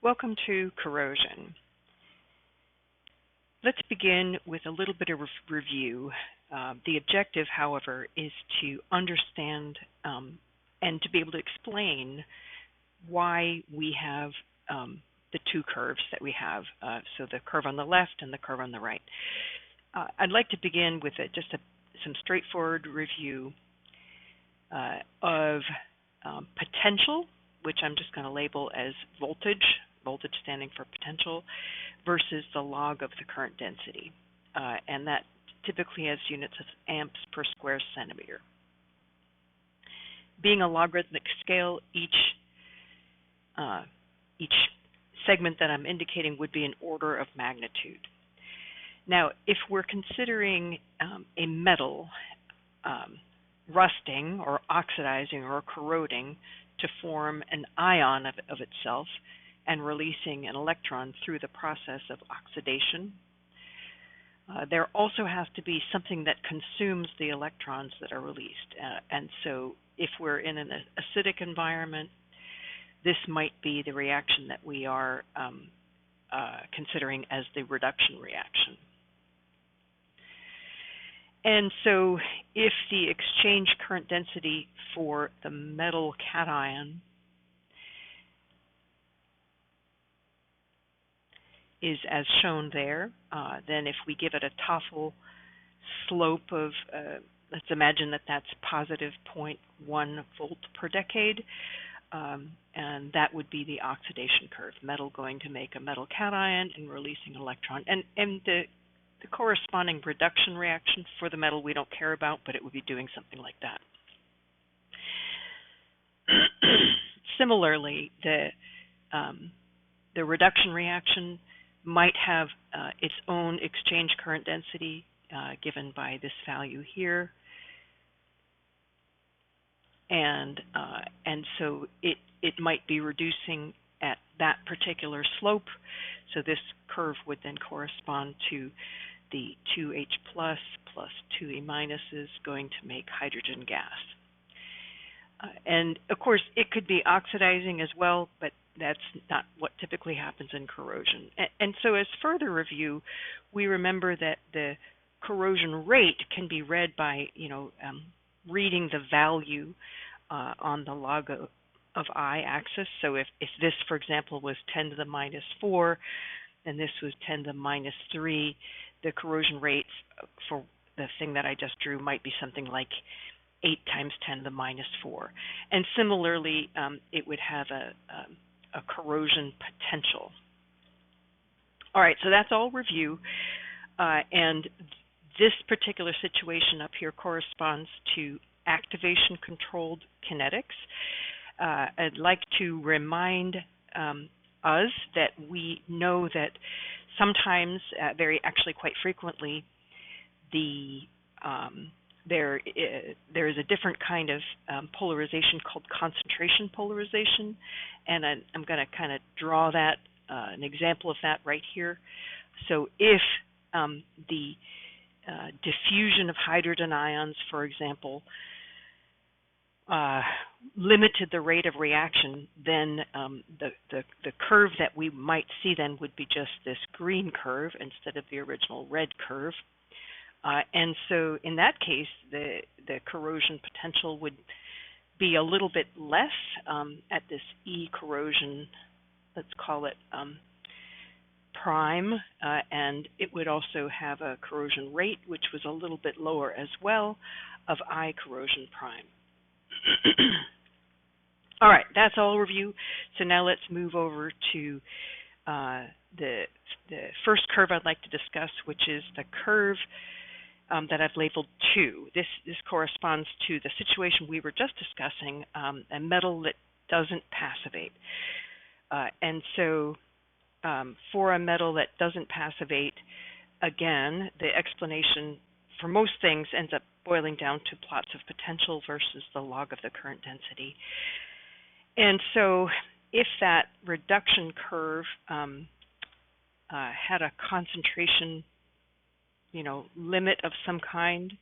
Welcome to Corrosion. Let's begin with a little bit of review. The objective, however, is to understand and to be able to explain why we have the two curves that we have, so the curve on the left and the curve on the right. I'd like to begin with some straightforward review of potential, which I'm just going to label as voltage standing for potential, versus the log of the current density. And that typically has units of amps per square centimeter. Being a logarithmic scale, each segment that I'm indicating would be an order of magnitude. Now, if we're considering a metal rusting or oxidizing or corroding to form an ion of itself and releasing an electron through the process of oxidation, there also has to be something that consumes the electrons that are released. And so if we're in an acidic environment, this might be the reaction that we are considering as the reduction reaction. And so if the exchange current density for the metal cation is as shown there, then if we give it a Toffel slope of, let's imagine that that's positive 0.1 volt per decade, and that would be the oxidation curve, metal going to make a metal cation and releasing an electron. And the corresponding reduction reaction for the metal we don't care about, but it would be doing something like that. Similarly, the reduction reaction might have its own exchange current density given by this value here, and so it might be reducing at that particular slope. So this curve would then correspond to the 2H plus 2E minuses going to make hydrogen gas. And of course, it could be oxidizing as well, but that's not what typically happens in corrosion. And so as further review, we remember that the corrosion rate can be read by, reading the value on the log of I axis. So if this, for example, was 10 to the minus 4, and this was 10 to the minus 3, the corrosion rate for the thing that I just drew might be something like 8 times 10 to the minus 4. And similarly, it would have a corrosion potential. All right, so that's all review. And this particular situation up here corresponds to activation-controlled kinetics. I'd like to remind us that we know that sometimes, actually quite frequently, there is a different kind of polarization called concentration polarization, and I'm going to kind of draw that an example of that right here. So if the diffusion of hydrogen ions, for example, limited the rate of reaction, then the curve that we might see then would be just this green curve instead of the original red curve. And so in that case, the corrosion potential would be a little bit less at this E corrosion, let's call it prime, and it would also have a corrosion rate, which was a little bit lower as well, of I corrosion prime. All right, that's all review. So now let's move over to the first curve I'd like to discuss, which is the curve that I've labeled 2. This corresponds to the situation we were just discussing, a metal that doesn't passivate. And so for a metal that doesn't passivate, again, the explanation for most things ends up boiling down to plots of potential versus the log of the current density. And so if that reduction curve had a concentration limit of some kind,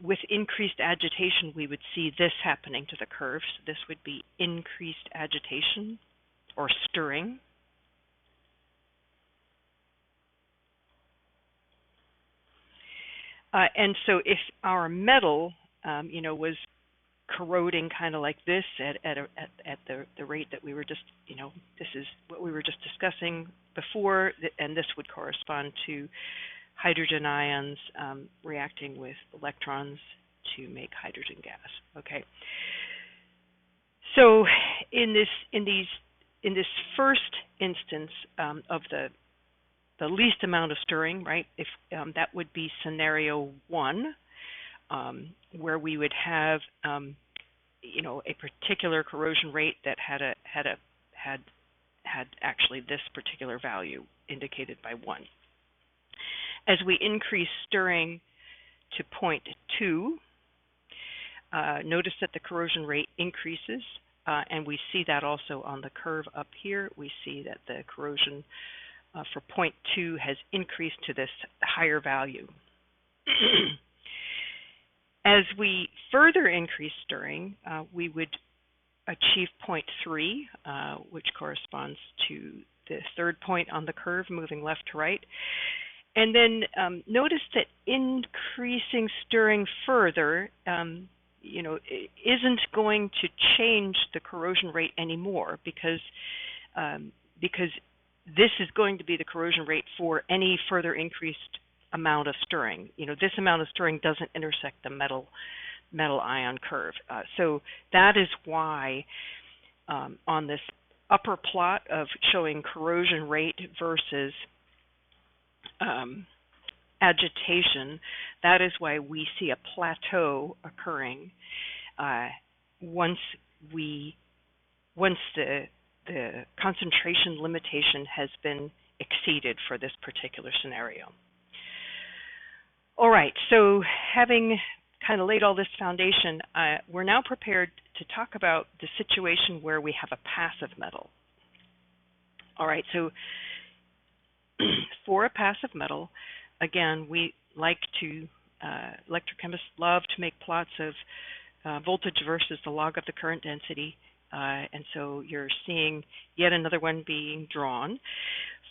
with increased agitation, we would see this happening to the curve. So this would be increased agitation or stirring. And so if our metal, was corroding kind of like this at the rate that we were just, this is what we were just discussing before, and this would correspond to hydrogen ions reacting with electrons to make hydrogen gas. Okay. So in this first instance of the least amount of stirring, right? If that would be scenario 1, where we would have a particular corrosion rate that had actually this particular value indicated by 1. As we increase stirring to 0.2, notice that the corrosion rate increases, and we see that also on the curve up here. We see that the corrosion for 0.2 has increased to this higher value. As we further increase stirring, we would achieve 0.3, which corresponds to the third point on the curve, moving left to right. And then notice that increasing stirring further, isn't going to change the corrosion rate anymore, because this is going to be the corrosion rate for any further increased amount of stirring. This amount of stirring doesn't intersect the metal ion curve. So that is why on this upper plot of showing corrosion rate versus agitation, that is why we see a plateau occurring once the concentration limitation has been exceeded for this particular scenario. All right, so having kind of laid all this foundation, we're now prepared to talk about the situation where we have a passive metal. All right, so for a passive metal, again, we like to, electrochemists love to make plots of voltage versus the log of the current density, and so you're seeing yet another one being drawn.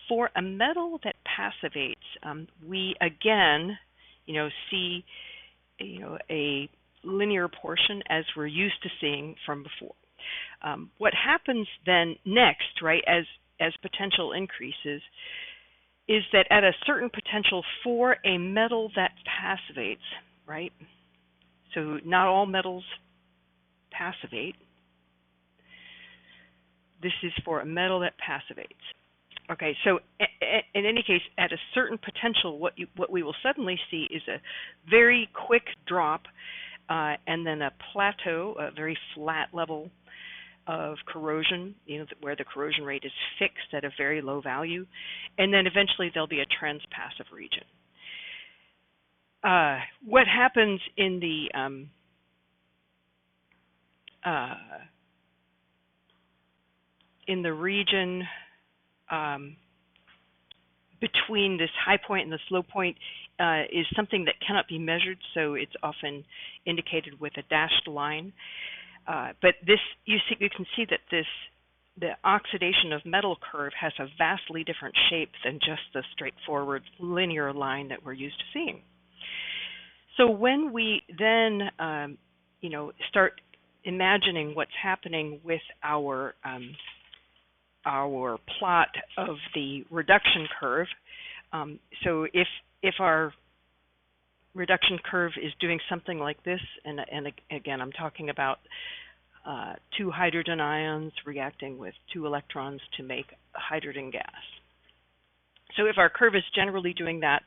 For a metal that passivates, we again, see, a linear portion as we're used to seeing from before. What happens then next, right, as potential increases, is that at a certain potential for a metal that passivates, right? So not all metals passivate. This is for a metal that passivates. Okay, so in any case, at a certain potential, what we will suddenly see is a very quick drop, and then a plateau, a very flat level of corrosion, where the corrosion rate is fixed at a very low value, and then eventually there'll be a transpassive region. What happens in the region between this high point and this low point is something that cannot be measured, so it's often indicated with a dashed line. But this, you can see that the oxidation of metal curve has a vastly different shape than just the straightforward linear line that we're used to seeing. So when we then, start imagining what's happening with our plot of the reduction curve, so if our reduction curve is doing something like this, and again, I'm talking about 2 hydrogen ions reacting with 2 electrons to make hydrogen gas. So if our curve is generally doing that,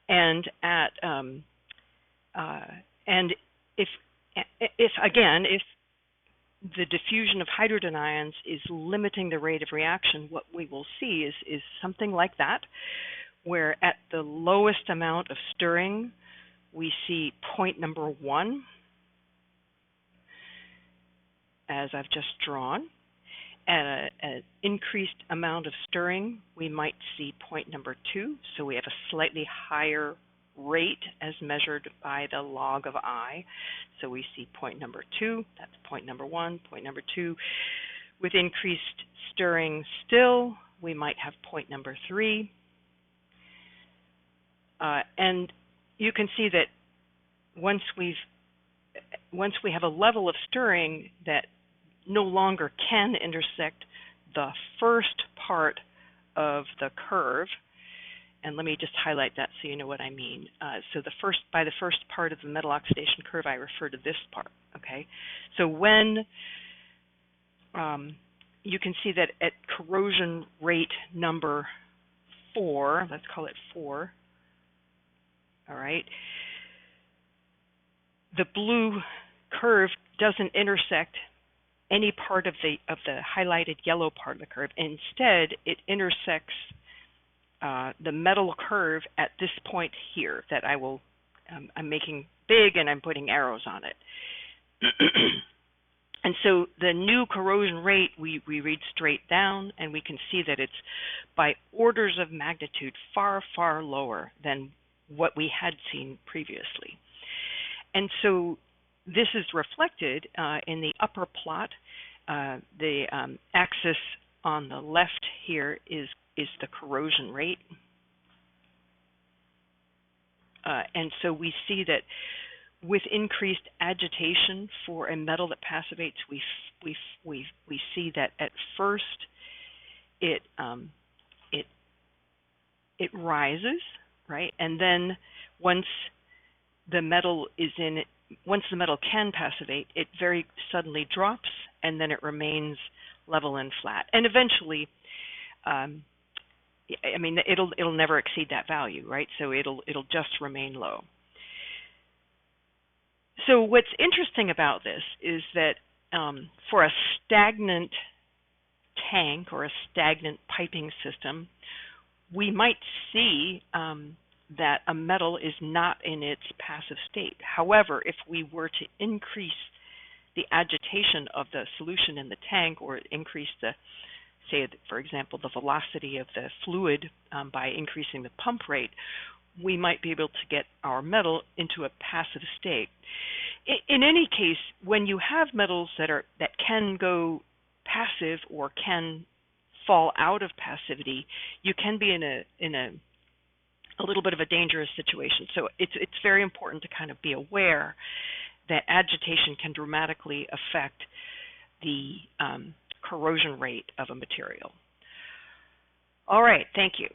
and if the diffusion of hydrogen ions is limiting the rate of reaction, what we will see is something like that, where at the lowest amount of stirring, we see point number 1, as I've just drawn. At an increased amount of stirring, we might see point number 2, so we have a slightly higher rate as measured by the log of I. So we see point number 2, that's point number 1, point number 2. With increased stirring still, we might have point number 3. And you can see that once we have a level of stirring that no longer can intersect the first part of the curve, and let me just highlight that so you know what I mean. So by the first part of the metal oxidation curve, I refer to this part. Okay, so when you can see that at corrosion rate number 4, let's call it 4. All right, the blue curve doesn't intersect any part of the highlighted yellow part of the curve. Instead, it intersects the metal curve at this point here that I'm making big, and I'm putting arrows on it. And so the new corrosion rate, we read straight down, and we can see that it's by orders of magnitude far, far lower than what we had seen previously. And so this is reflected in the upper plot. The axis on the left here is the corrosion rate. And so we see that with increased agitation for a metal that passivates, we see that at first it rises, right? And then once the metal can passivate, it very suddenly drops, and then it remains level and flat. And eventually, I mean, it'll never exceed that value, right? So it'll just remain low. So what's interesting about this is that for a stagnant tank or a stagnant piping system, we might see that a metal is not in its passive state. However, if we were to increase the agitation of the solution in the tank, or increase the, say, for example, the velocity of the fluid by increasing the pump rate, we might be able to get our metal into a passive state. In any case, when you have metals that can go passive or can fall out of passivity, you can be in a little bit of a dangerous situation. So it's very important to kind of be aware that agitation can dramatically affect the corrosion rate of a material. All right, thank you.